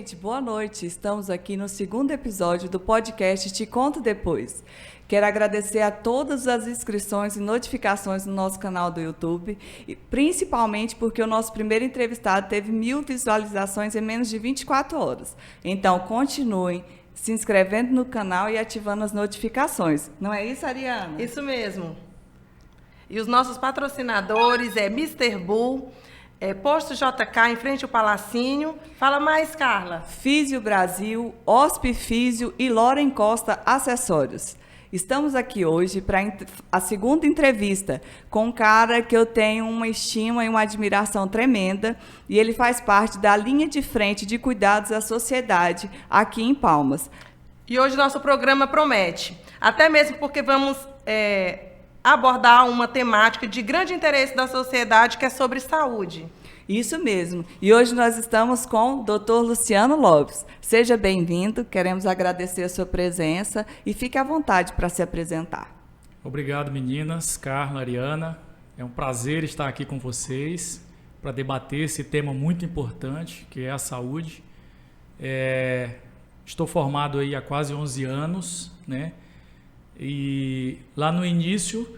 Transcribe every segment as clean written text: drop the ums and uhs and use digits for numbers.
gente, boa noite. Estamos aqui no segundo episódio do podcast Te Conto Depois. Quero agradecer a todas as inscrições e notificações no nosso canal do YouTube, e principalmente porque o nosso primeiro entrevistado teve 1000 visualizações em menos de 24 horas. Então, continuem se inscrevendo no canal e ativando as notificações. Não é isso, Ariana? Isso mesmo. E os nossos patrocinadores é Mr. Bull, Posto JK, em frente ao Palacinho. Fala mais, Carla. Físio Brasil, Hosp Físio e Loren Costa Acessórios. Estamos aqui hoje para a segunda entrevista com um cara que eu tenho uma estima e uma admiração tremenda, e ele faz parte da linha de frente de cuidados à sociedade aqui em Palmas. E hoje nosso programa promete, até mesmo porque vamos abordar uma temática de grande interesse da sociedade, que é sobre saúde. Isso mesmo. E hoje nós estamos com o Dr. Luciano Lopes. Seja bem-vindo, queremos agradecer a sua presença e fique à vontade para se apresentar. Obrigado, meninas, Carla, Ariana. É um prazer estar aqui com vocês para debater esse tema muito importante, que é a saúde. Estou formado aí há quase 11 anos, né? E lá no início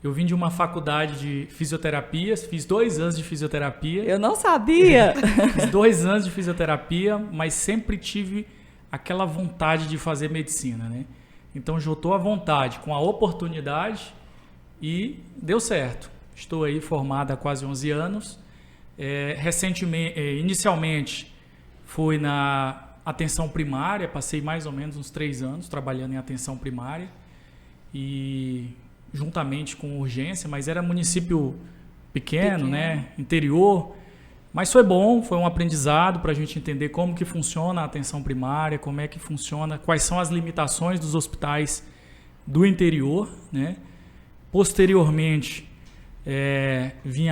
eu vim de uma faculdade de fisioterapia, fiz 2 anos de fisioterapia. Eu não sabia! Fiz 2 anos de fisioterapia, mas sempre tive aquela vontade de fazer medicina, né? Então juntou a vontade com a oportunidade e deu certo. Estou aí formado há quase 11 anos. Inicialmente fui na atenção primária, passei mais ou menos uns 3 anos trabalhando em atenção primária e juntamente com urgência, mas era município pequeno, né? Interior, mas foi bom, foi um aprendizado para a gente entender como que funciona a atenção primária, como é que funciona, quais são as limitações dos hospitais do interior, né? Posteriormente, vim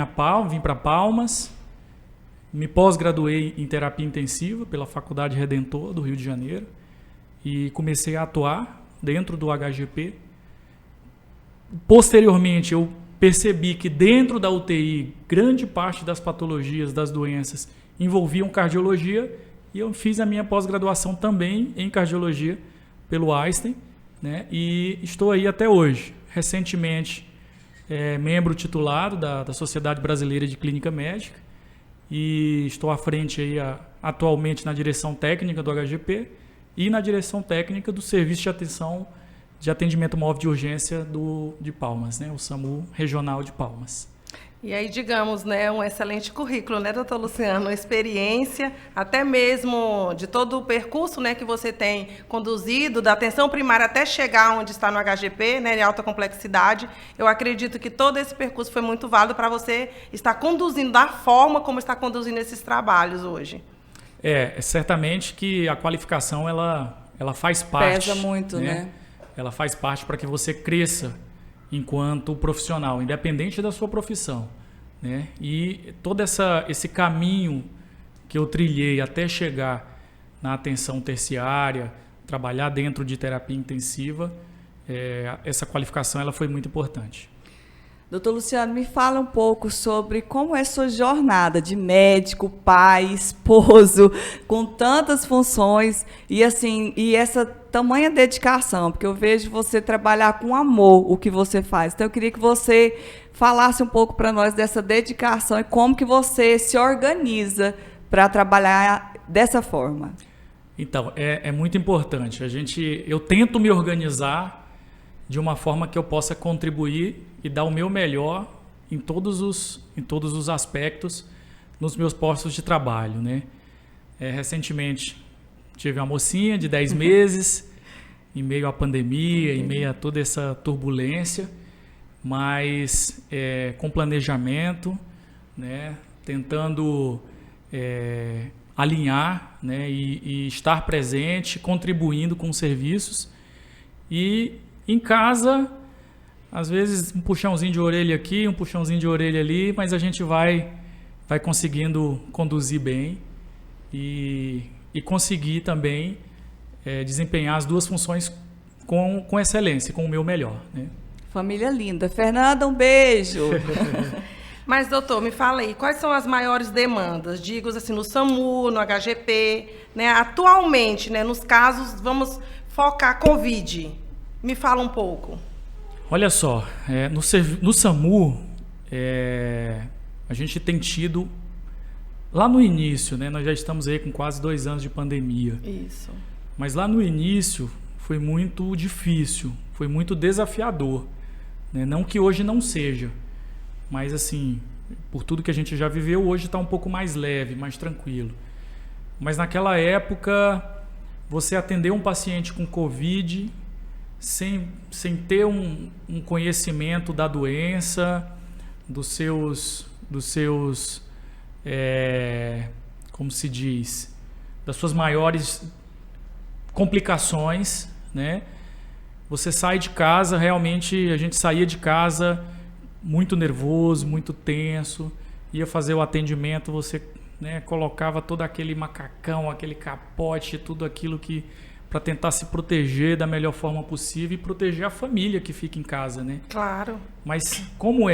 para Palmas, me pós-graduei em terapia intensiva pela Faculdade Redentor do Rio de Janeiro e comecei a atuar dentro do HGP. Posteriormente, eu percebi que dentro da UTI, grande parte das patologias, das doenças, envolviam cardiologia, e eu fiz a minha pós-graduação também em cardiologia pelo Einstein, né? E estou aí até hoje. Recentemente, membro titulado da Sociedade Brasileira de Clínica Médica, e estou à frente aí, atualmente na direção técnica do HGP e na direção técnica do Serviço de Atendimento Móvel de Urgência de Palmas, né? O SAMU Regional de Palmas. E aí, digamos, né, um excelente currículo, né, doutor Luciano? Experiência, até mesmo de todo o percurso, né, que você tem conduzido, da atenção primária até chegar onde está no HGP, né, de alta complexidade. Eu acredito que todo esse percurso foi muito válido para você estar conduzindo da forma como está conduzindo esses trabalhos hoje. Certamente que a qualificação, ela faz parte. Pesa muito, né? Ela faz parte para que você cresça enquanto profissional, independente da sua profissão, né? E todo esse caminho que eu trilhei até chegar na atenção terciária, trabalhar dentro de terapia intensiva, essa qualificação ela foi muito importante. Doutor Luciano, me fala um pouco sobre como é sua jornada de médico, pai, esposo, com tantas funções e essa tamanha dedicação, porque eu vejo você trabalhar com amor o que você faz. Então eu queria que você falasse um pouco para nós dessa dedicação e como que você se organiza para trabalhar dessa forma. Então, é muito importante. Eu tento me organizar de uma forma que eu possa contribuir e dar o meu melhor em todos os aspectos nos meus postos de trabalho, né? Recentemente tive uma mocinha de 10 meses, em meio à pandemia, em meio a toda essa turbulência, mas com planejamento, né? Tentando alinhar, né? E estar presente, contribuindo com serviços. E em casa, às vezes um puxãozinho de orelha aqui, um puxãozinho de orelha ali, mas a gente vai conseguindo conduzir bem e conseguir também desempenhar as duas funções com excelência, com o meu melhor, né? Família linda. Fernanda, um beijo. Mas, doutor, me fala aí, quais são as maiores demandas, digo assim, no SAMU, no HGP, né? Atualmente, né, nos casos, vamos focar COVID. Me fala um pouco. Olha só, no SAMU, a gente tem tido, lá no início, né, nós já estamos aí com quase 2 anos de pandemia. Isso. Mas lá no início foi muito difícil, foi muito desafiador, né? Não que hoje não seja, mas assim, por tudo que a gente já viveu, hoje está um pouco mais leve, mais tranquilo. Mas naquela época, você atender um paciente com Covid sem ter um conhecimento da doença, dos seus como se diz, das suas maiores complicações, né? Você sai de casa, realmente a gente saía de casa muito nervoso, muito tenso, ia fazer o atendimento, você, né, colocava todo aquele macacão, aquele capote, tudo aquilo que para tentar se proteger da melhor forma possível e proteger a família que fica em casa, né? Claro. Mas como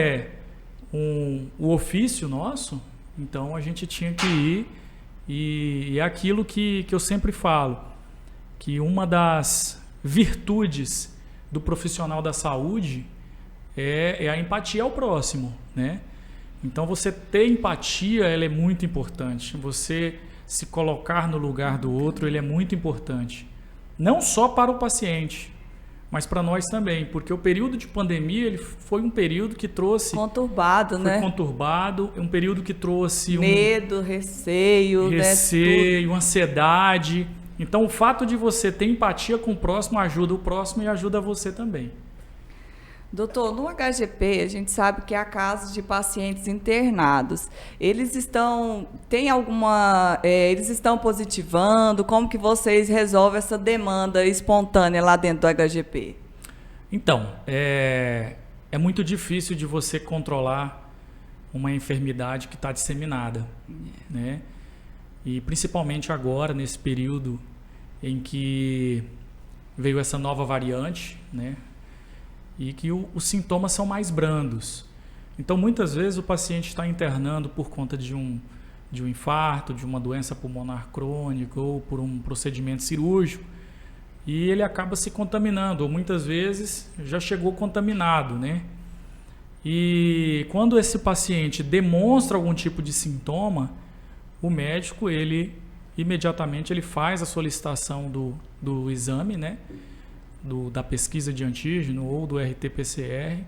o ofício nosso, então a gente tinha que ir e é aquilo que eu sempre falo, que uma das virtudes do profissional da saúde é a empatia ao próximo, né? Então você ter empatia, ela é muito importante. Você se colocar no lugar do outro, ele é muito importante. Não só para o paciente, mas para nós também, porque o período de pandemia ele foi um período que trouxe conturbado, né? Conturbado, um período que trouxe medo, receio, né? Ansiedade. Então, o fato de você ter empatia com o próximo ajuda o próximo e ajuda você também. Doutor, no HGP, a gente sabe que há casos de pacientes internados. Eles estão positivando? Como que vocês resolvem essa demanda espontânea lá dentro do HGP? Então, é muito difícil de você controlar uma enfermidade que está disseminada, né? E principalmente agora, nesse período em que veio essa nova variante, né? E que os sintomas são mais brandos. Então, muitas vezes, o paciente está internando por conta de um infarto, de uma doença pulmonar crônica ou por um procedimento cirúrgico e ele acaba se contaminando, ou muitas vezes já chegou contaminado, né? E quando esse paciente demonstra algum tipo de sintoma, o médico, ele imediatamente ele faz a solicitação do exame, né? Da pesquisa de antígeno ou do RT-PCR,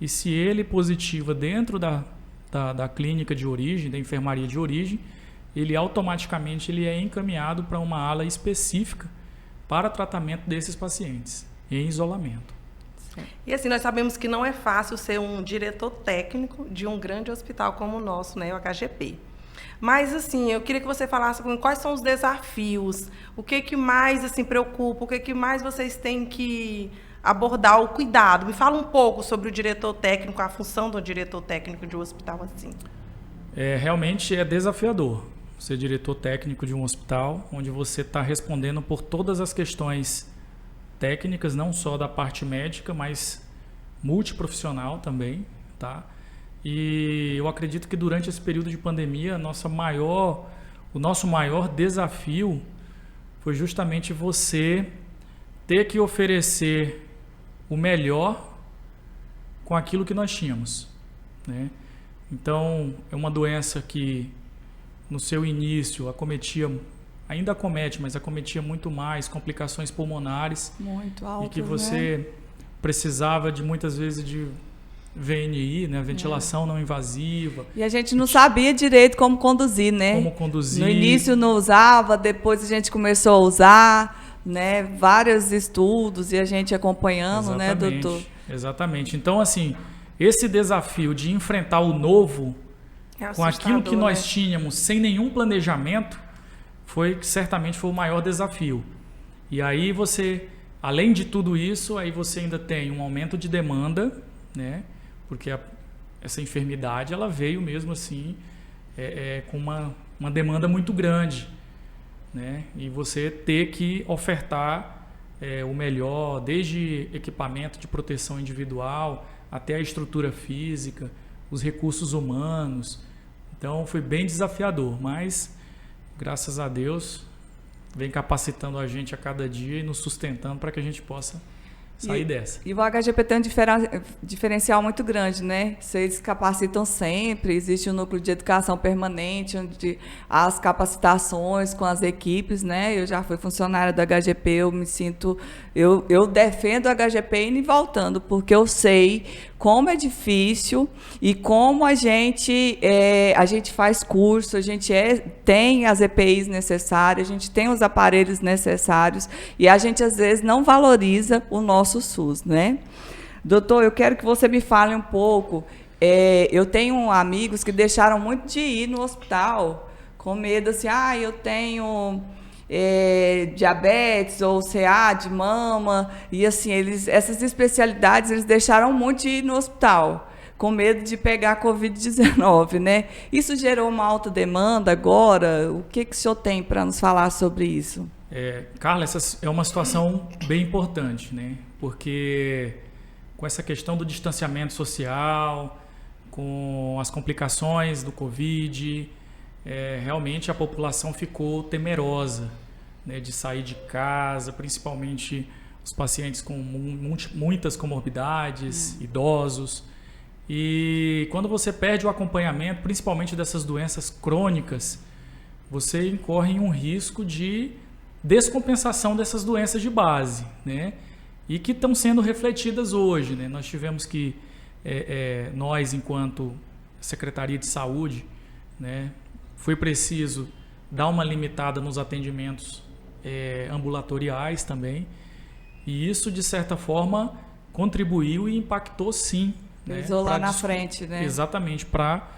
e se ele positiva dentro da clínica de origem, da enfermaria de origem, ele automaticamente ele é encaminhado para uma ala específica para tratamento desses pacientes em isolamento. E assim, nós sabemos que não é fácil ser um diretor técnico de um grande hospital como o nosso, né, o HGP. Mas, assim, eu queria que você falasse quais são os desafios, o que mais, assim, preocupa, o que mais vocês têm que abordar, o cuidado. Me fala um pouco sobre o diretor técnico, a função do diretor técnico de um hospital assim. Realmente é desafiador ser diretor técnico de um hospital, onde você está respondendo por todas as questões técnicas, não só da parte médica, mas multiprofissional também, tá? E eu acredito que durante esse período de pandemia, o nosso maior desafio foi justamente você ter que oferecer o melhor com aquilo que nós tínhamos, né? Então, é uma doença que no seu início ainda acomete, mas acometia muito mais complicações pulmonares. Muito altas, e que você precisava de muitas vezes de VNI, né? Ventilação não invasiva. E a gente não sabia direito como conduzir, né? Como conduzir. No início não usava, depois a gente começou a usar, né? Vários estudos e a gente acompanhando, né, doutor? Exatamente. Então, assim, esse desafio de enfrentar o novo com aquilo que nós tínhamos sem nenhum planejamento certamente foi o maior desafio. E aí você, além de tudo isso, aí você ainda tem um aumento de demanda, né? Porque essa enfermidade ela veio mesmo assim com uma demanda muito grande, né? E você ter que ofertar o melhor, desde equipamento de proteção individual até a estrutura física, os recursos humanos. Então foi bem desafiador, mas graças a Deus vem capacitando a gente a cada dia e nos sustentando para que a gente possa sair dessa. E o HGP tem um diferencial muito grande, né? Vocês capacitam sempre, existe um núcleo de educação permanente, onde as capacitações com as equipes, né? Eu já fui funcionária do HGP, eu me sinto... Eu defendo o HGP indo e voltando, porque eu sei como é difícil e como a gente faz curso, a gente tem as EPIs necessárias, a gente tem os aparelhos necessários e a gente, às vezes, não valoriza o nosso SUS, né? Doutor, eu quero que você me fale um pouco. Eu tenho amigos que deixaram muito de ir no hospital com medo, assim, eu tenho... diabetes ou CA de mama, e assim, essas especialidades eles deixaram muito de ir no hospital, com medo de pegar Covid-19, né? Isso gerou uma alta demanda agora. O que o senhor tem para nos falar sobre isso? Carla, essa é uma situação bem importante, né? Porque com essa questão do distanciamento social, com as complicações do Covid, realmente a população ficou temerosa, né, de sair de casa, principalmente os pacientes com muitas comorbidades, idosos. E quando você perde o acompanhamento, principalmente dessas doenças crônicas, você incorre em um risco de descompensação dessas doenças de base, né? E que estão sendo refletidas hoje, né? Nós tivemos que, nós, enquanto Secretaria de Saúde, né, foi preciso dar uma limitada nos atendimentos ambulatoriais também, e isso, de certa forma, contribuiu e impactou, sim. Pisou lá na frente, né? Exatamente, para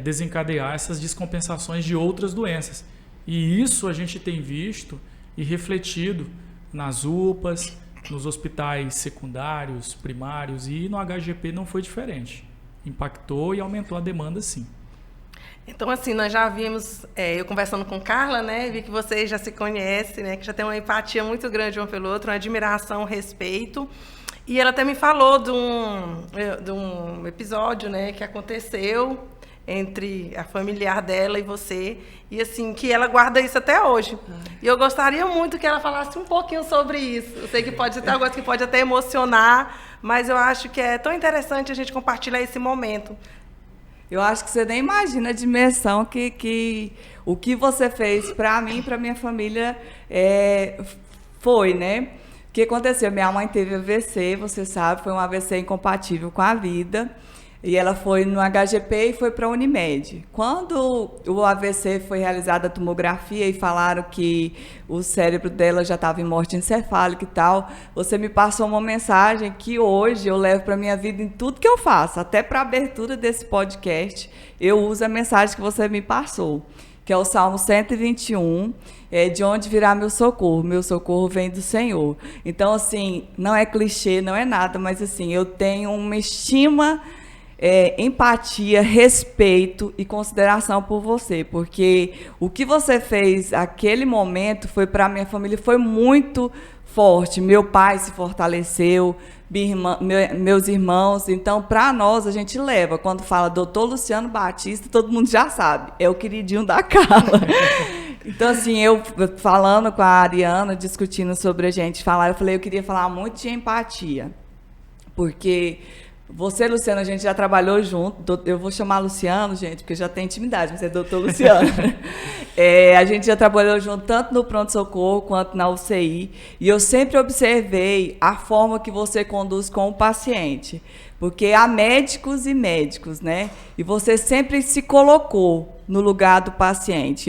desencadear essas descompensações de outras doenças. E isso a gente tem visto e refletido nas UPAs, nos hospitais secundários, primários, e no HGP não foi diferente. Impactou e aumentou a demanda, sim. Então, assim, nós já vimos, eu conversando com Carla, né, vi que vocês já se conhecem, né, que já tem uma empatia muito grande um pelo outro, uma admiração, um respeito. E ela até me falou de um episódio, né, que aconteceu entre a familiar dela e você, e assim, que ela guarda isso até hoje. E eu gostaria muito que ela falasse um pouquinho sobre isso. Eu sei que pode ter algo que pode até emocionar, mas eu acho que é tão interessante a gente compartilhar esse momento. Eu acho que você nem imagina a dimensão que o que você fez para mim e para minha família foi, né? O que aconteceu? Minha mãe teve AVC, você sabe, foi um AVC incompatível com a vida. E ela foi no HGP e foi para a Unimed. Quando o AVC foi realizada a tomografia e falaram que o cérebro dela já estava em morte encefálica e tal, você me passou uma mensagem que hoje eu levo para a minha vida em tudo que eu faço, até para a abertura desse podcast, eu uso a mensagem que você me passou, que é o Salmo 121, de onde virá meu socorro vem do Senhor. Então, assim, não é clichê, não é nada, mas assim, eu tenho uma estima... empatia, respeito e consideração por você, porque o que você fez naquele momento foi para a minha família, foi muito forte. Meu pai se fortaleceu, meus irmãos, então para nós a gente leva, quando fala doutor Luciano Batista, todo mundo já sabe, é o queridinho da Carla. Então assim, eu falando com a Ariana, discutindo sobre a gente falar, eu falei, eu queria falar muito de empatia, porque você, Luciano, a gente já trabalhou junto. Eu vou chamar Luciano, gente, porque já tem intimidade, mas é doutor Luciano. A gente já trabalhou junto tanto no pronto-socorro quanto na UCI. E eu sempre observei a forma que você conduz com o paciente. Porque há médicos e médicos, né? E você sempre se colocou no lugar do paciente.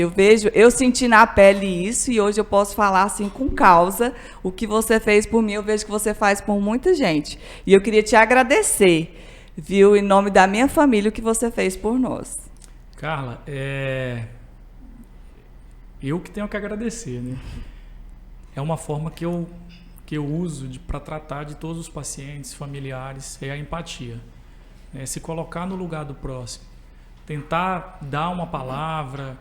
Eu senti na pele isso e hoje eu posso falar assim com causa o que você fez por mim, eu vejo que você faz por muita gente. E eu queria te agradecer, viu, em nome da minha família, o que você fez por nós. Carla, eu que tenho que agradecer, né? É uma forma que eu uso para tratar de todos os pacientes, familiares, é a empatia. Se colocar no lugar do próximo. Tentar dar uma palavra,